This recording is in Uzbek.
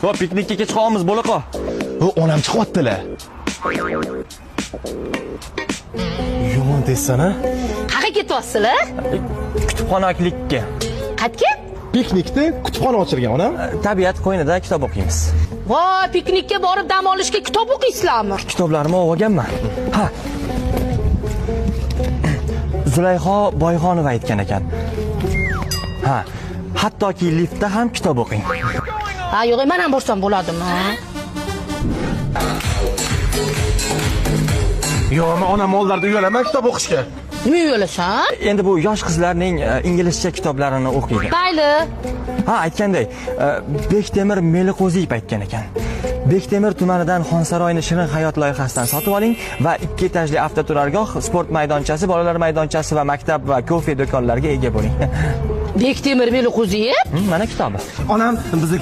Va piknikka kech qolamiz, bo'la qol. Onam chiqyaptilar. Yomon desana. Qayerga ketyapsizlar? Kutubxonachilikka. Qayerga? Piknikda kutubxona ochilgan onam. Tabiat qo'ynida kitob o'qiymiz. Voy, piknikka borib dam olishga kitob o'qiysizlarmi? Kitoblarimni olganman. Ha. Zulayho Boyxonova aytgan ekan. Ha, hattoki liftda ham kitob o'qing. Ha, yo'q, men ham borsam bo'ladimi? Yo'q, men onam mollarda uyalaman kitob o'qishga. Nima yo'lasan? Endi bu yosh qizlarning inglizcha kitoblarini o'qiydi. Mayli. Ha, aytganday, Bektemir Meliqo'ziyev aytgan ekan. Bektemir tumanidan Xonsaroyni Shirin hayot loyihasidan sotib oling va 2 etajli avtoturargoh, sport maydonchasi, bolalar maydonchasi va maktab va kofe do'konlariga ega bo'ling. Bektemir Meliqo'ziyev? Mana kitobi. Onam bizga